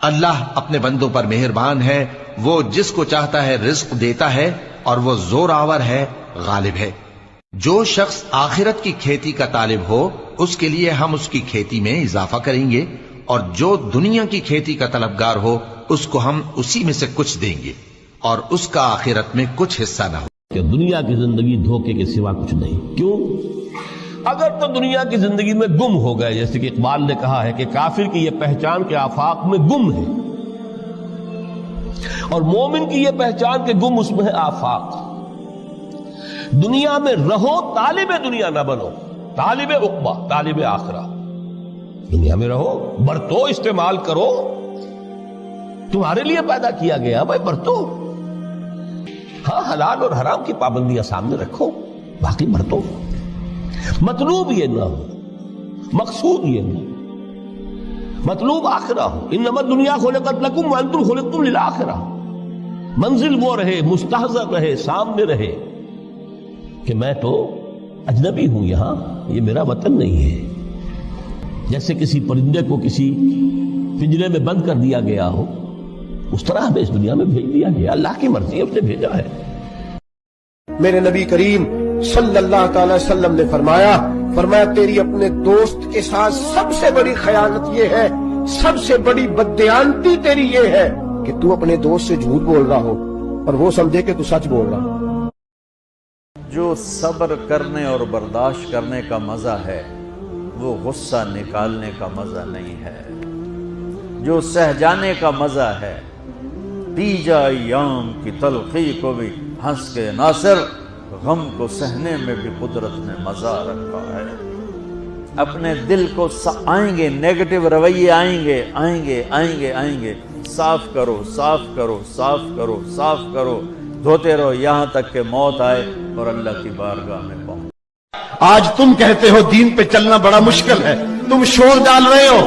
اللہ اپنے بندوں پر مہربان ہے، وہ جس کو چاہتا ہے رزق دیتا ہے اور وہ زور آور ہے، غالب ہے۔ جو شخص آخرت کی کھیتی کا طالب ہو اس کے لیے ہم اس کی کھیتی میں اضافہ کریں گے، اور جو دنیا کی کھیتی کا طلبگار ہو اس کو ہم اسی میں سے کچھ دیں گے، اور اس کا آخرت میں کچھ حصہ نہ ہو۔ کہ دنیا کی زندگی دھوکے کے سوا کچھ نہیں۔ کیوں؟ اگر تو دنیا کی زندگی میں گم ہو گئے، جیسے کہ اقبال نے کہا ہے کہ کافر کی یہ پہچان کے آفاق میں گم ہے، اور مومن کی یہ پہچان کے گم اس میں ہے آفاق۔ دنیا میں رہو، طالب دنیا نہ بنو، طالب عقبہ، طالب آخرہ۔ دنیا میں رہو، برتو، استعمال کرو، تمہارے لیے پیدا کیا گیا، بھائی برتو۔ ہاں، حلال اور حرام کی پابندیاں سامنے رکھو، باقی برتو۔ مطلوب یہ نہ ہو، مقصود یہ نہ ہو، مطلوب آخرہ ہو۔ انما الدنیا خلقت لکم وانتم خلقتم للآخرہ۔ منزل وہ رہے، مستحضر رہے، سامنے رہے کہ میں تو اجنبی ہوں، یہاں یہ میرا وطن نہیں ہے۔ جیسے کسی پرندے کو کسی پنجرے میں بند کر دیا گیا ہو، اس طرح ہمیں اس دنیا میں بھیج دیا گیا، اللہ کی مرضی اس نے بھیجا ہے۔ میرے نبی کریم صلی اللہ تعالی وسلم نے فرمایا تیری اپنے دوست کے ساتھ سب سے بڑی خیانت یہ ہے، سب سے بڑی بددیانتی تیری یہ ہے کہ تو اپنے دوست سے جھوٹ بول رہا ہو اور وہ سمجھے کہ تو سچ بول رہا ہو۔ جو صبر کرنے اور برداشت کرنے کا مزہ ہے وہ غصہ نکالنے کا مزہ نہیں ہے۔ جو سہ جانے کا مزہ ہے، پی جا ایام کی تلخی کو بھی ہنس کے ناصر، غم کو سہنے میں بھی قدرت نے مزہ رکھا ہے۔ اپنے دل کو آئیں گے نیگیٹو رویے، آئیں گے، صاف کرو، صاف کرو، صاف کرو، صاف کرو، دھوتے رہو یہاں تک کہ موت آئے اور اللہ کی بارگاہ میں پہنچ۔ آج تم کہتے ہو دین پہ چلنا بڑا مشکل ہے، تم شور ڈال رہے ہو۔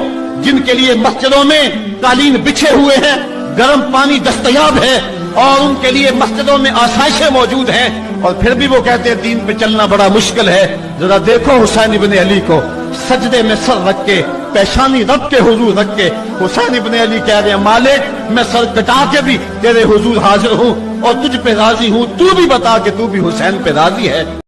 جن کے لیے مسجدوں میں قالین بچھے ہوئے ہیں، گرم پانی دستیاب ہے، اور ان کے لیے مسجدوں میں آسائشیں موجود ہیں، اور پھر بھی وہ کہتے ہیں دین پہ چلنا بڑا مشکل ہے۔ ذرا دیکھو حسین ابن علی کو، سجدے میں سر رکھ کے، پیشانی رب کے حضور رکھ کے حسین ابن علی کہہ رہے ہیں مالک میں سر کٹا کے بھی تیرے حضور حاضر ہوں اور تجھ پہ راضی ہوں، تو بھی بتا کہ تو بھی حسین پہ راضی ہے۔